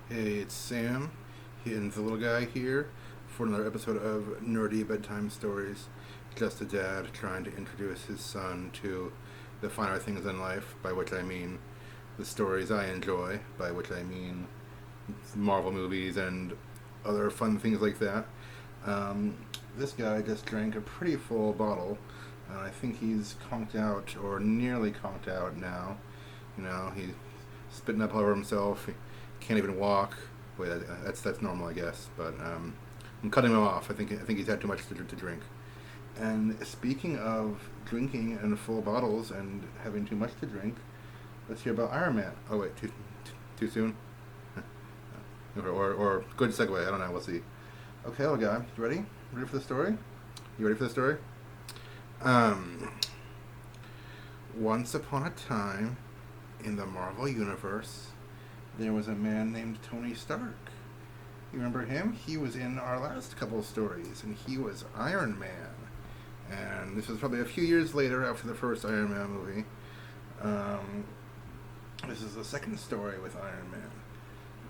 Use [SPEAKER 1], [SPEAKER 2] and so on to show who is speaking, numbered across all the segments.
[SPEAKER 1] Hey, it's Sam, and the little guy here for another episode of Nerdy Bedtime Stories. Just a dad trying to introduce his son to the finer things in life, by which I mean the stories I enjoy, by which I mean Marvel movies and other fun things like that. Um, this guy just drank a pretty full bottle, and I think he's conked out, or nearly conked out now. He's spitting up all over himself. He can't even walk. Wait, that's normal, I guess. But I'm cutting him off. I think he's had too much to drink. And speaking of drinking and full bottles and having too much to drink, let's hear about Iron Man. Oh wait, too soon. Or good segue. I don't know. We'll see. Okay, little guy, you ready? Ready for the story? You ready for the story? Um, Once upon a time, in the Marvel Universe, there was a man named Tony Stark. You remember him? He was in our last couple of stories, and he was Iron Man. And this was probably a few years later after the first Iron Man movie. Um, this is the second story with Iron Man.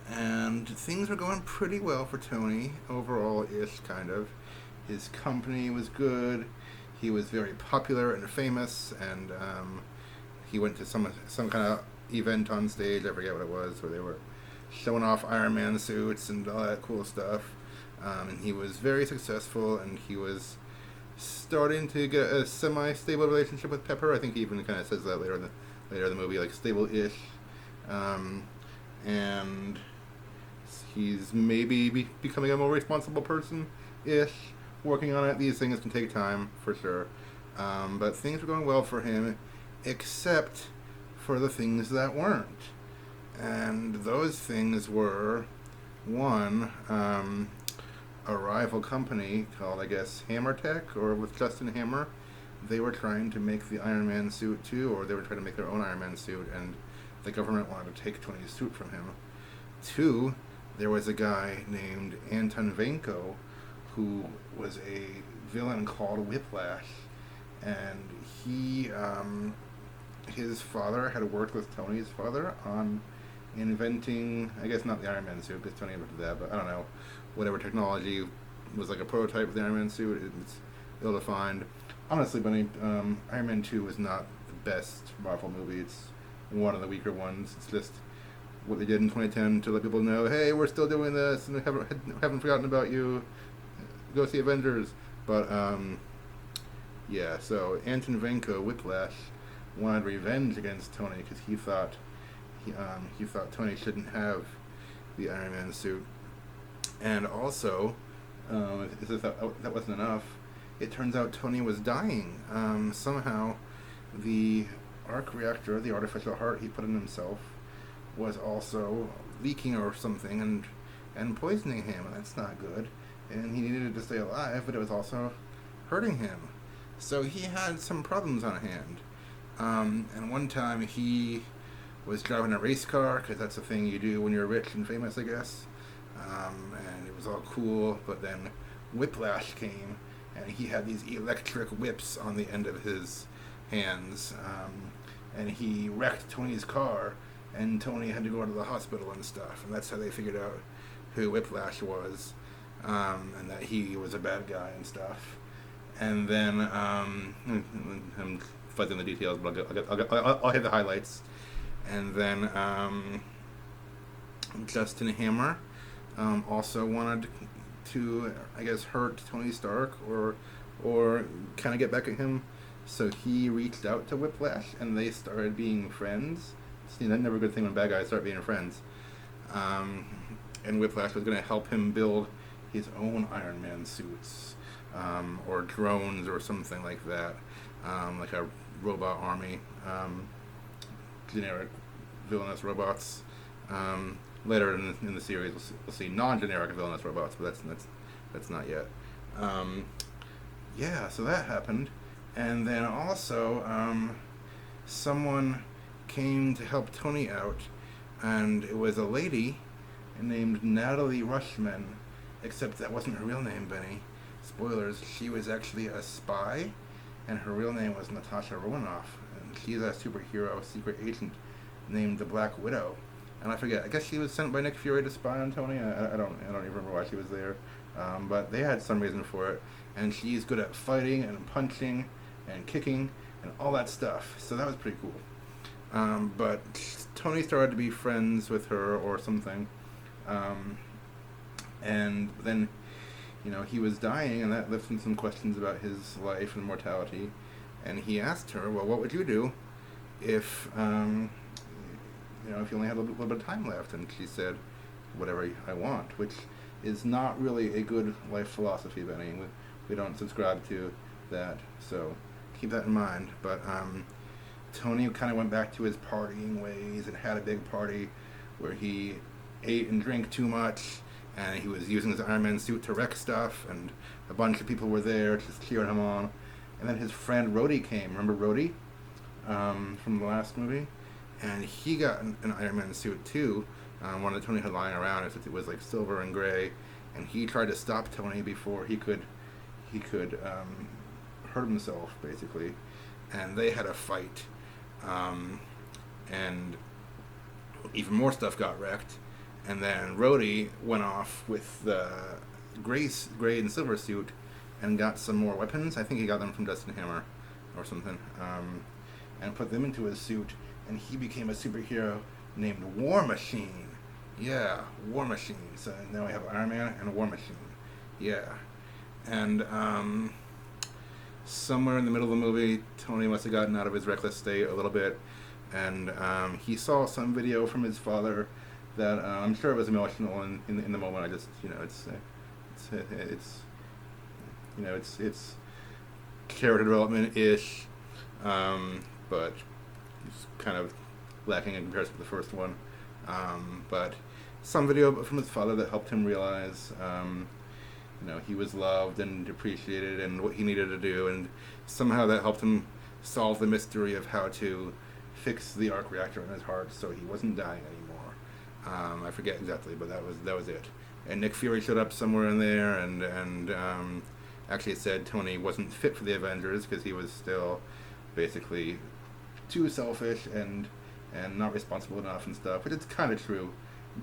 [SPEAKER 1] And things were going pretty well for Tony, overall-ish, kind of. His company was good. He was very popular and famous, and he went to some kind of event on stage. I forget what it was, where they were showing off Iron Man suits and all that cool stuff. And he was very successful, and he was starting to get a semi-stable relationship with Pepper. I think he even kind of says that later in the movie, like stable-ish. And he's maybe becoming a more responsible person-ish. Working on it. These things can take time, for sure. But things were going well for him, except for the things that weren't. And those things were, one, a rival company called, I guess, Hammer Tech, or with Justin Hammer. They were trying to make the Iron Man suit too, or they were trying to make their own Iron Man suit, and the government wanted to take Tony's suit from him. Two, there was a guy named Anton Vanko, who was a villain called Whiplash, and his father had worked with Tony's father on inventing, I guess not the Iron Man suit, because Tony invented that, but I don't know, whatever technology was like a prototype of the Iron Man suit. It's ill-defined. Honestly, Bunny, Iron Man 2 is not the best Marvel movie. It's one of the weaker ones. It's just what they did in 2010 to let people know, hey, we're still doing this, and we haven't forgotten about you. Go see Avengers. But yeah, so Anton Vanko, Whiplash, wanted revenge against Tony because he thought Tony shouldn't have the Iron Man suit. And also, if that wasn't enough, it turns out Tony was dying. Somehow, the arc reactor, the artificial heart he put in himself, was also leaking or something and poisoning him, and that's not good. And he needed to stay alive, but it was also hurting him. So he had some problems on hand. And one time he was driving a race car, because that's a thing you do when you're rich and famous, I guess. And it was all cool, but then Whiplash came, and he had these electric whips on the end of his hands. And he wrecked Tony's car, and Tony had to go to the hospital and stuff. And that's how they figured out who Whiplash was. And that he was a bad guy and stuff. And then I'm fuzzing the details, but I'll hit the highlights. And then Justin Hammer also wanted to, I guess, hurt Tony Stark or kind of get back at him. So he reached out to Whiplash, and they started being friends. See, that's never a good thing when bad guys start being friends. And Whiplash was going to help him build his own Iron Man suits, or drones or something like that, like a robot army, generic villainous robots. Later in the series, we'll see non-generic villainous robots, but that's not yet. Yeah, so that happened, and then also someone came to help Tony out, and it was a lady named Natalie Rushman. Except that wasn't her real name, Benny. Spoilers, she was actually a spy, and her real name was Natasha Romanoff. And she's a superhero secret agent named the Black Widow. and I forget. I guess she was sent by Nick Fury to spy on Tony. I don't even remember why she was there, but they had some reason for it. And she's good at fighting and punching and kicking and all that stuff. So that was pretty cool. But Tony started to be friends with her or something, and then he was dying, and that left him some questions about his life and mortality. And he asked her, well, what would you do if if you only had a little bit of time left? And she said, whatever I want, which is not really a good life philosophy, Benny. We don't subscribe to that, so keep that in mind. But Tony kind of went back to his partying ways and had a big party where he ate and drank too much, and he was using his Iron Man suit to wreck stuff, and a bunch of people were there just cheering him on. And then his friend Rhodey came. Remember Rhodey from the last movie? And he got an Iron Man suit too, one that Tony had lying around. It was like silver and gray, and he tried to stop Tony before he could hurt himself, basically. And they had a fight, and even more stuff got wrecked. And then Rhodey went off with the gray and silver suit and got some more weapons. I think he got them from Dustin Hammer or something, and put them into his suit, and he became a superhero named War Machine. Yeah, War Machine. So now we have Iron Man and War Machine. Yeah. And somewhere in the middle of the movie, Tony must have gotten out of his reckless state a little bit, and he saw some video from his father that I'm sure it was emotional in the moment. I just, it's character development ish, but it's kind of lacking in comparison to the first one. But some video from his father that helped him realize, he was loved and appreciated and what he needed to do, and somehow that helped him solve the mystery of how to fix the arc reactor in his heart so he wasn't dying anymore. I forget exactly, but that was it. And Nick Fury showed up somewhere in there, and actually said Tony wasn't fit for the Avengers because he was still basically too selfish and not responsible enough and stuff, which is kind of true.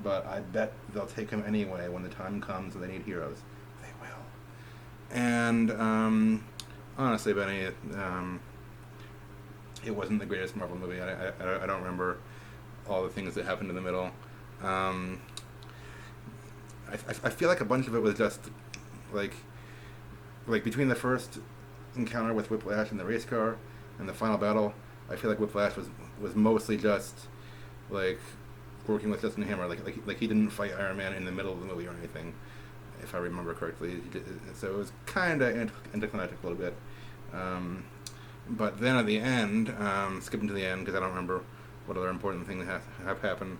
[SPEAKER 1] But I bet they'll take him anyway when the time comes and they need heroes. They will. And honestly, Benny, it wasn't the greatest Marvel movie. I don't remember all the things that happened in the middle. I feel like a bunch of it was just like between the first encounter with Whiplash in the race car and the final battle. I feel like Whiplash was mostly just like working with Justin Hammer. Like he didn't fight Iron Man in the middle of the movie or anything, if I remember correctly. So it was kind of anticlimactic a little bit. But then at the end, skipping to the end because I don't remember what other important things have happened.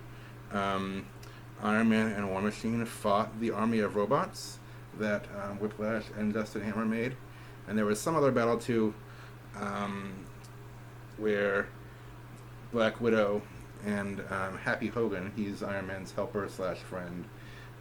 [SPEAKER 1] Iron Man and War Machine fought the army of robots that Whiplash and Justin Hammer made, and there was some other battle too, where Black Widow and Happy Hogan, he's Iron Man's helper / friend,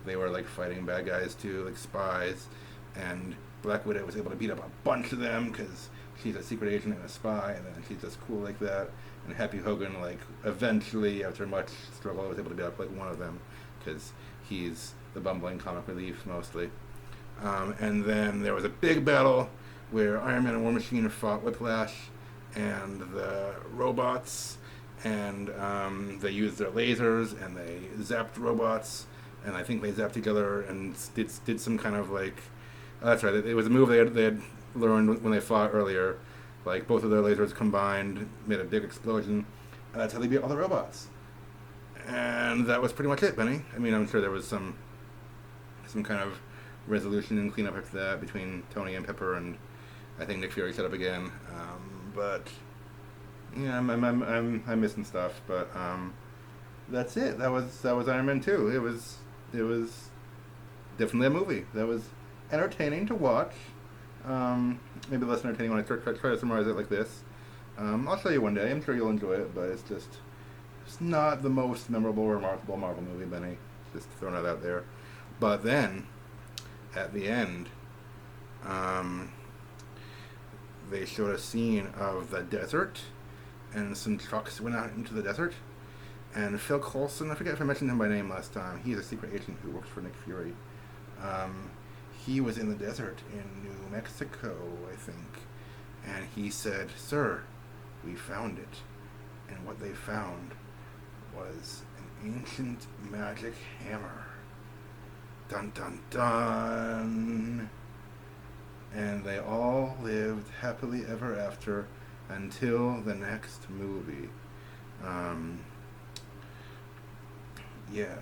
[SPEAKER 1] they were like fighting bad guys too, like spies, and Black Widow was able to beat up a bunch of them because she's a secret agent and a spy, and then she's just cool like that. And Happy Hogan, like, eventually, after much struggle, was able to beat up, like, one of them, because he's the bumbling comic relief, mostly. And then there was a big battle where Iron Man and War Machine fought Whiplash and the robots, and they used their lasers, and they zapped robots, and I think they zapped each other and did some kind of, like... Oh, that's right, it was a move they had learned when they fought earlier. Like, both of their lasers combined made a big explosion, and that's how they beat all the robots. And that was pretty much it, Benny. I mean, I'm sure there was some kind of resolution and cleanup after that between Tony and Pepper, and I think Nick Fury shut up again. But yeah, I'm missing stuff. But that's it. That was Iron Man 2. It was definitely a movie that was entertaining to watch. Maybe less entertaining when I try to summarize it like this. I'll show you one day. I'm sure you'll enjoy it, but it's not the most memorable or remarkable Marvel movie, Benny. Just throwing it out there. But then, at the end, they showed a scene of the desert, and some trucks went out into the desert, And Phil Coulson, I forget if I mentioned him by name last time. He's a secret agent who works for Nick Fury. Um, he was in the desert in New Mexico, I think, and he said, "Sir, we found it." And what they found was an ancient magic hammer. Dun dun dun. And they all lived happily ever after until the next movie. Yeah.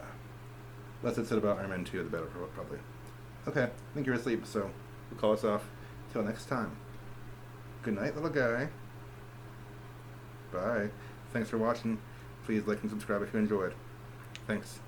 [SPEAKER 1] Less it's said about Iron Man 2, the better, probably. Okay, I think you're asleep, so we'll call us off. Till next time. Good night, little guy. Bye. Thanks for watching. Please like and subscribe if you enjoyed. Thanks.